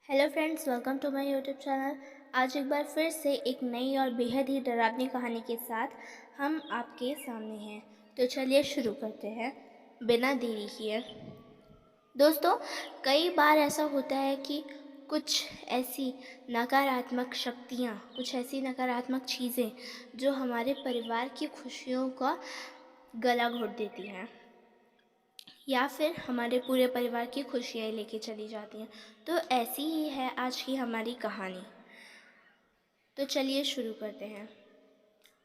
Hello friends, welcome to my YouTube channel. आज एक बार फिर से एक नई और बेहद ही डरावनी कहानी के साथ हम आपके सामने हैं। तो चलिए शुरू करते हैं बिना देरी किए। दोस्तों, कई बार ऐसा होता है कि कुछ ऐसी नकारात्मक शक्तियाँ, कुछ ऐसी नकारात्मक चीज़ें जो हमारे परिवार की खुशियों का गला घोट देती हैं या फिर हमारे पूरे परिवार की खुशियाँ लेके चली जाती हैं। तो ऐसी ही है आज की हमारी कहानी। तो चलिए शुरू करते हैं।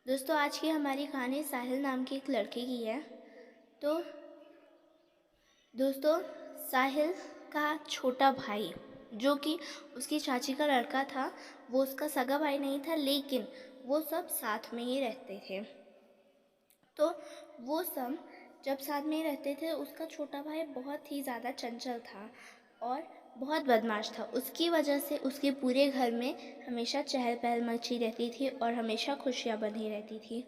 दोस्तों, आज की हमारी कहानी साहिल नाम के एक लड़के की है। तो दोस्तों, साहिल का छोटा भाई, जो कि उसकी चाची का लड़का था, वो उसका सगा भाई नहीं था, लेकिन वो सब साथ में ही रहते थे। तो वो सब जब साथ में ही रहते थे, उसका छोटा भाई बहुत ही ज़्यादा चंचल था और बहुत बदमाश था। उसकी वजह से उसके पूरे घर में हमेशा चहल पहल मची रहती थी और हमेशा खुशियाँ बनी रहती थी।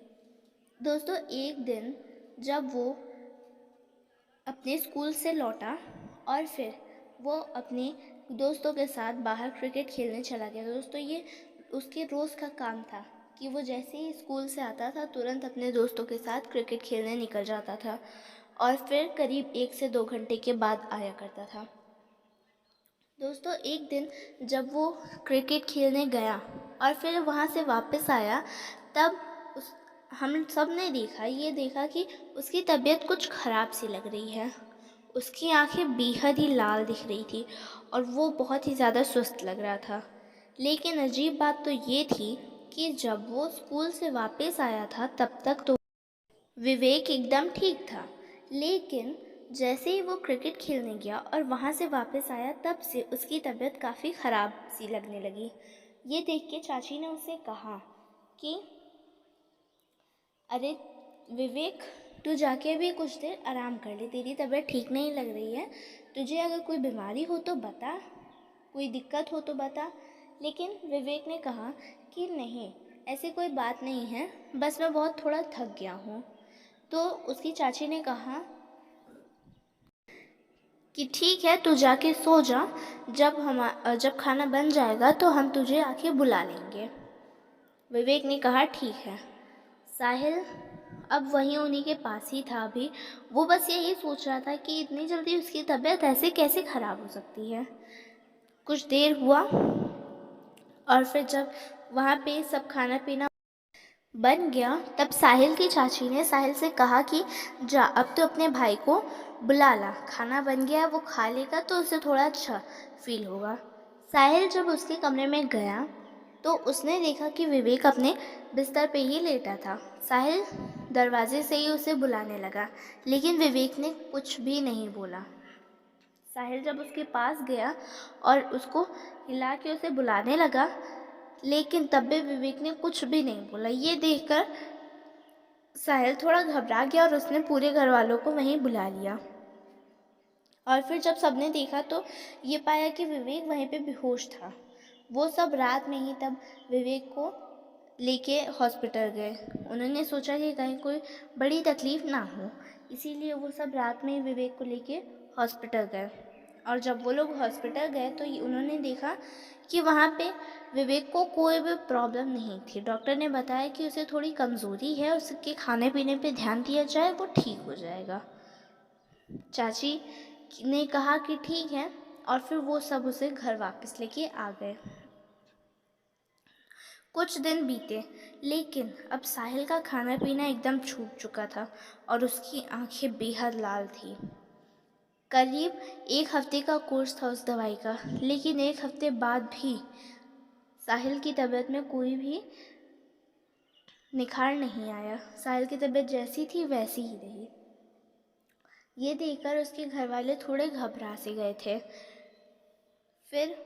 दोस्तों, एक दिन जब वो अपने स्कूल से लौटा और फिर वो अपने दोस्तों के साथ बाहर क्रिकेट खेलने चला गया। दोस्तों, ये उसके रोज़ का काम था कि वो जैसे ही स्कूल से आता था तुरंत अपने दोस्तों के साथ क्रिकेट खेलने निकल जाता था और फिर करीब 1 से 2 घंटे के बाद आया करता था। दोस्तों, एक दिन जब वो क्रिकेट खेलने गया और फिर वहाँ से वापस आया, तब हम सब ने ये देखा कि उसकी तबीयत कुछ ख़राब सी लग रही है। उसकी आंखें बेहद ही लाल दिख रही थी और वो बहुत ही ज़्यादा सुस्त लग रहा था। लेकिन अजीब बात तो ये थी कि जब वो स्कूल से वापस आया था तब तक तो विवेक एकदम ठीक था, लेकिन जैसे ही वो क्रिकेट खेलने गया और वहाँ से वापस आया, तब से उसकी तबीयत काफ़ी ख़राब सी लगने लगी। ये देख के चाची ने उसे कहा कि अरे विवेक, तू जाके अभी कुछ देर आराम कर ले, तेरी तबीयत ठीक नहीं लग रही है। तुझे अगर कोई बीमारी हो तो बता, कोई दिक्कत हो तो बता। लेकिन विवेक ने कहा कि नहीं, ऐसी कोई बात नहीं है, बस मैं बहुत थोड़ा थक गया हूँ। तो उसकी चाची ने कहा कि ठीक है, तू जाके सो जा, जब खाना बन जाएगा तो हम तुझे आके बुला लेंगे। विवेक ने कहा ठीक है। साहिल अब वहीं उन्हीं के पास ही था अभी। वो बस यही सोच रहा था कि इतनी जल्दी उसकी तबीयत ऐसे कैसे ख़राब हो सकती है। कुछ देर हुआ और फिर जब वहाँ पे सब खाना पीना बन गया, तब साहिल की चाची ने साहिल से कहा कि जा, अब तो अपने भाई को बुला ला, खाना बन गया, वो खा लेगा तो उसे थोड़ा अच्छा फील होगा। साहिल जब उसके कमरे में गया तो उसने देखा कि विवेक अपने बिस्तर पे ही लेटा था। साहिल दरवाजे से ही उसे बुलाने लगा, लेकिन विवेक ने कुछ भी नहीं बोला। साहिल जब उसके पास गया और उसको हिला के उसे बुलाने लगा, लेकिन तब भी विवेक ने कुछ भी नहीं बोला। ये देखकर साहिल थोड़ा घबरा गया और उसने पूरे घर वालों को वहीं बुला लिया। और फिर जब सबने देखा तो ये पाया कि विवेक वहीं पे बेहोश था। वो सब रात में ही तब विवेक को लेके हॉस्पिटल गए। उन्होंने सोचा कि कहीं कोई बड़ी तकलीफ़ ना हो, इसीलिए वो सब रात में ही विवेक को लेके हॉस्पिटल गए। और जब वो लोग हॉस्पिटल गए तो उन्होंने देखा कि वहाँ पे विवेक को कोई भी प्रॉब्लम नहीं थी। डॉक्टर ने बताया कि उसे थोड़ी कमज़ोरी है, उसके खाने पीने पे ध्यान दिया जाए, वो ठीक हो जाएगा। चाची ने कहा कि ठीक है और फिर वो सब उसे घर वापस लेके आ गए। कुछ दिन बीते, लेकिन अब साहिल का खाना पीना एकदम छूट चुका था और उसकी आंखें बेहद लाल थी। करीब 1 हफ्ते का कोर्स था उस दवाई का, लेकिन 1 हफ्ते बाद भी साहिल की तबीयत में कोई भी निखार नहीं आया। साहिल की तबीयत जैसी थी वैसी ही रही। ये देखकर उसके घर वाले थोड़े घबरा से गए थे। फिर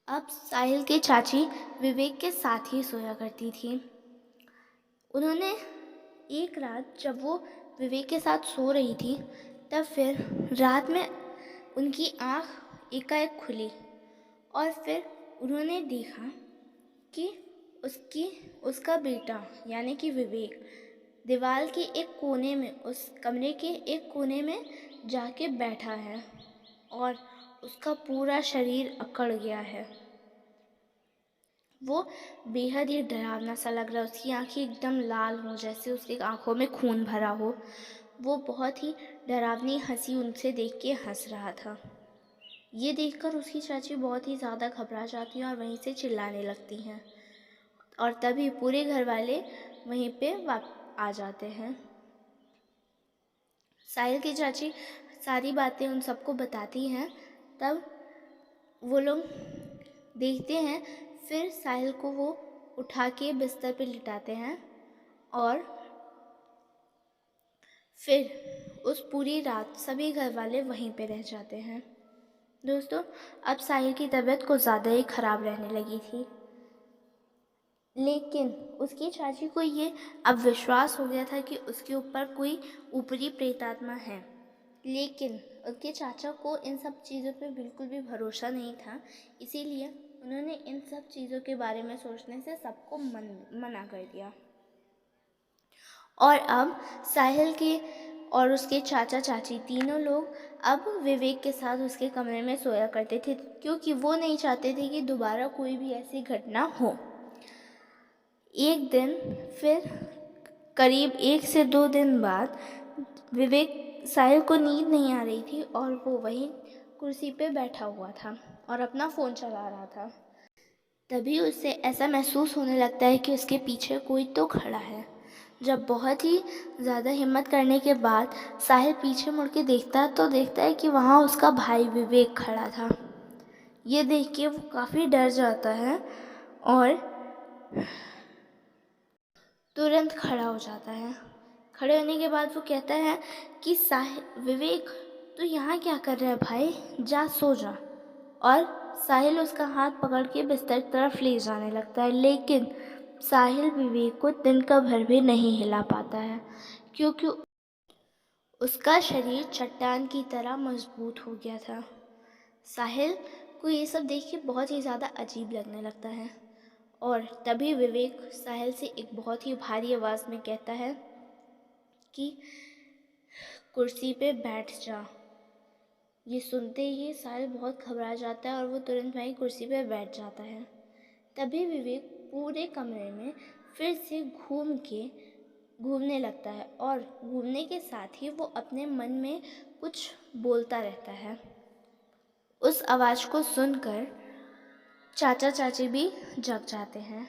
अब साहिल की चाची विवेक के साथ ही सोया करती थी। उन्होंने एक रात जब वो विवेक के साथ सो रही थी, तब फिर रात में उनकी आँख एकाएक खुली और फिर उन्होंने देखा कि उसका बेटा यानी कि विवेक दीवार के एक कोने में, उस कमरे के एक कोने में जाके बैठा है और उसका पूरा शरीर अकड़ गया है। वो बेहद ही डरावना सा लग रहा है। उसकी आंखें एकदम लाल हों, जैसे उसकी आंखों में खून भरा हो। वो बहुत ही डरावनी हंसी उनसे देख के हंस रहा था। ये देखकर उसकी चाची बहुत ही ज़्यादा घबरा जाती हैं और वहीं से चिल्लाने लगती हैं। और तभी पूरे घर वाले वहीं पे आ जाते हैं। साहिल की चाची सारी बातें उन सबको बताती हैं। तब वो लोग देखते हैं, फिर साहिल को वो उठा के बिस्तर पे लिटाते हैं और फिर उस पूरी रात सभी घर वाले वहीं पे रह जाते हैं। दोस्तों, अब साहिल की तबीयत कुछ ज़्यादा ही ख़राब रहने लगी थी, लेकिन उसकी चाची को ये अब विश्वास हो गया था कि उसके ऊपर कोई ऊपरी प्रेतात्मा है। लेकिन उसके चाचा को इन सब चीज़ों पे बिल्कुल भी भरोसा नहीं था, इसीलिए उन्होंने इन सब चीज़ों के बारे में सोचने से सबको मना कर दिया। और अब साहिल के और उसके चाचा चाची तीनों लोग अब विवेक के साथ उसके कमरे में सोया करते थे, क्योंकि वो नहीं चाहते थे कि दोबारा कोई भी ऐसी घटना हो। एक दिन फिर करीब 1 से 2 दिन बाद विवेक साहिल को नींद नहीं आ रही थी और वो वहीं कुर्सी पे बैठा हुआ था और अपना फ़ोन चला रहा था। तभी उसे ऐसा महसूस होने लगता है कि उसके पीछे कोई तो खड़ा है। जब बहुत ही ज़्यादा हिम्मत करने के बाद साहिल पीछे मुड़ के देखता है तो देखता है कि वहाँ उसका भाई विवेक खड़ा था। ये देख के वो काफ़ी डर जाता है और तुरंत खड़ा हो जाता है। खड़े होने के बाद वो कहता है कि विवेक, तू यहाँ क्या कर रहा है भाई, जा सो जा। और साहिल उसका हाथ पकड़ के बिस्तर की तरफ ले जाने लगता है, लेकिन साहिल विवेक को तिनका भर भी नहीं हिला पाता है, क्योंकि उसका शरीर चट्टान की तरह मजबूत हो गया था। साहिल को ये सब देख के बहुत ही ज़्यादा अजीब लगने लगता है और तभी विवेक साहिल से एक बहुत ही भारी आवाज़ में कहता है कि कुर्सी पे बैठ जा। ये सुनते ही साहिल बहुत घबरा जाता है और वो तुरंत वहीं कुर्सी पे बैठ जाता है। तभी विवेक पूरे कमरे में फिर से घूमने लगता है और घूमने के साथ ही वो अपने मन में कुछ बोलता रहता है। उस आवाज़ को सुनकर चाचा चाची भी जग जाते हैं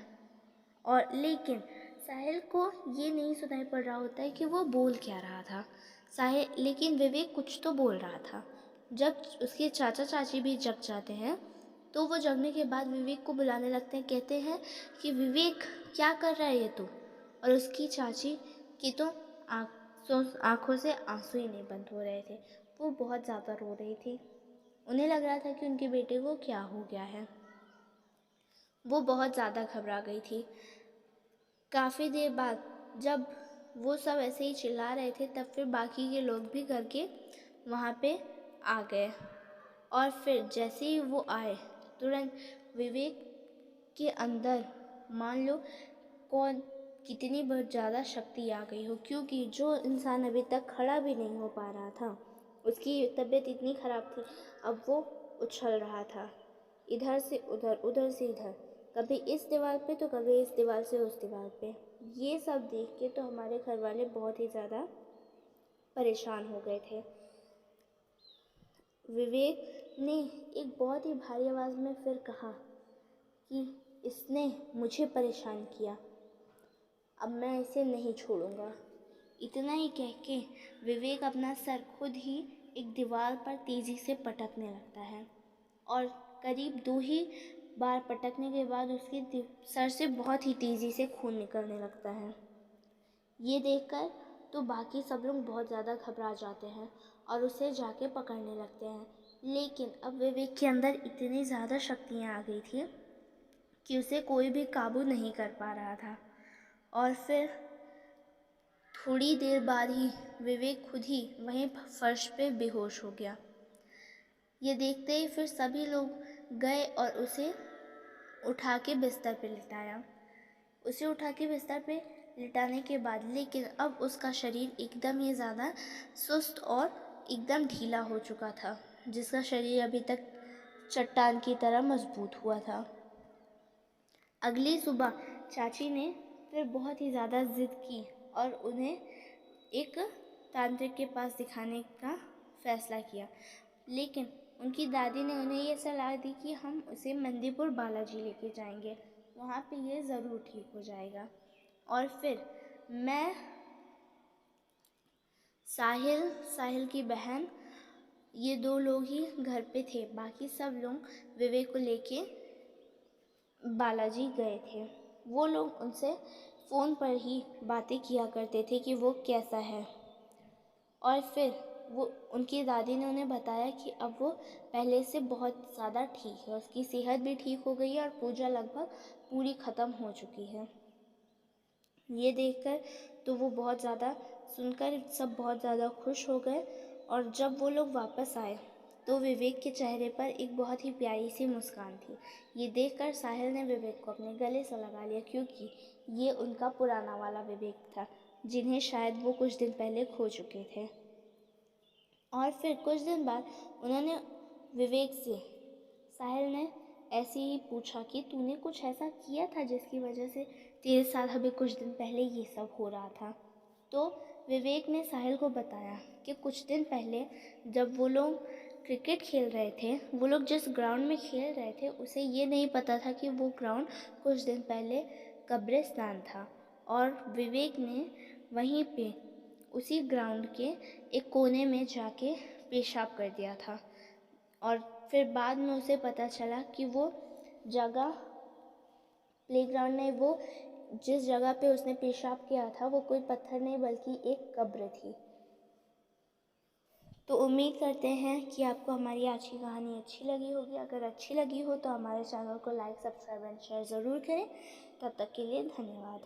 और लेकिन साहिल को ये नहीं सुनाई पड़ रहा होता है कि वो बोल क्या रहा था। लेकिन विवेक कुछ तो बोल रहा था। जब उसके चाचा चाची भी जग जाते हैं तो वो जगने के बाद विवेक को बुलाने लगते हैं। कहते हैं कि विवेक, क्या कर रहा है ये तू? और उसकी चाची की तो आँखों से आंसू ही नहीं बंद हो रहे थे। वो बहुत ज़्यादा रो रही थी। उन्हें लग रहा था कि उनके बेटे को क्या हो गया है। वो बहुत ज़्यादा घबरा गई थी। काफ़ी देर बाद जब वो सब ऐसे ही चिल्ला रहे थे, तब फिर बाकी के लोग भी घर के वहाँ पे आ गए और फिर जैसे ही वो आए, तुरंत विवेक के अंदर मान लो कितनी बहुत ज़्यादा शक्ति आ गई हो, क्योंकि जो इंसान अभी तक खड़ा भी नहीं हो पा रहा था, उसकी तबीयत इतनी ख़राब थी, अब वो उछल रहा था इधर से उधर, उधर से इधर, कभी इस दीवार पे तो कभी इस दीवार से उस दीवार पे। ये सब देख के तो हमारे घर वाले बहुत ही ज़्यादा परेशान हो गए थे। विवेक ने एक बहुत ही भारी आवाज़ में फिर कहा कि इसने मुझे परेशान किया, अब मैं इसे नहीं छोड़ूंगा। इतना ही कह के विवेक अपना सर खुद ही एक दीवार पर तेज़ी से पटकने लगता है और करीब 2 ही बार पटकने के बाद उसके सर से बहुत ही तेज़ी से खून निकलने लगता है। ये देखकर तो बाकी सब लोग बहुत ज़्यादा घबरा जाते हैं और उसे जाके पकड़ने लगते हैं, लेकिन अब विवेक के अंदर इतनी ज़्यादा शक्तियाँ आ गई थी कि उसे कोई भी काबू नहीं कर पा रहा था। और फिर थोड़ी देर बाद ही विवेक खुद ही वहीं फर्श पे बेहोश हो गया। ये देखते ही फिर सभी लोग गए और उसे उठा के बिस्तर पे लिटाया। उसे उठा के बिस्तर पे लिटाने के बाद लेकिन अब उसका शरीर एकदम ही ज़्यादा सुस्त और एकदम ढीला हो चुका था। जिसका शरीर अभी तक चट्टान की तरह मजबूत हुआ था। अगली सुबह चाची ने फिर बहुत ही ज़्यादा ज़िद की और उन्हें एक तांत्रिक के पास दिखाने का फैसला किया, लेकिन उनकी दादी ने उन्हें ये सलाह दी कि हम उसे मंदीपुर बालाजी लेके जाएंगे, वहाँ पे ये ज़रूर ठीक हो जाएगा। और फिर मैं, साहिल की बहन, ये 2 लोग ही घर पे थे। बाकी सब लोग विवेक को लेके बालाजी गए थे। वो लोग उनसे फ़ोन पर ही बातें किया करते थे कि वो कैसा है। और फिर वो, उनकी दादी ने उन्हें बताया कि अब वो पहले से बहुत ज़्यादा ठीक है, उसकी सेहत भी ठीक हो गई है और पूजा लगभग पूरी ख़त्म हो चुकी है। ये देखकर तो वो बहुत ज़्यादा, सुनकर सब बहुत ज़्यादा खुश हो गए। और जब वो लोग वापस आए तो विवेक के चेहरे पर एक बहुत ही प्यारी सी मुस्कान थी। ये देखकर साहिल ने विवेक को अपने गले से लगा लिया, क्योंकि ये उनका पुराना वाला विवेक था, जिन्हें शायद वो कुछ दिन पहले खो चुके थे। और फिर कुछ दिन बाद उन्होंने विवेक से, साहिल ने ऐसे ही पूछा कि तूने कुछ ऐसा किया था जिसकी वजह से तेरे साथ अभी कुछ दिन पहले ये सब हो रहा था। तो विवेक ने साहिल को बताया कि कुछ दिन पहले जब वो लोग क्रिकेट खेल रहे थे, वो लोग जिस ग्राउंड में खेल रहे थे उसे ये नहीं पता था कि वो ग्राउंड कुछ दिन पहले कब्रिस्तान था। और विवेक ने वहीं पे उसी ग्राउंड के एक कोने में जाके पेशाब कर दिया था। और फिर बाद में उसे पता चला कि वो जगह, प्लेग्राउंड में, वो जिस जगह पे उसने पेशाब किया था वो कोई पत्थर नहीं बल्कि एक कब्र थी। तो उम्मीद करते हैं कि आपको हमारी आज की कहानी अच्छी लगी होगी। अगर अच्छी लगी हो तो हमारे चैनल को लाइक, सब्सक्राइब एंड शेयर ज़रूर करें। तब तक के लिए धन्यवाद।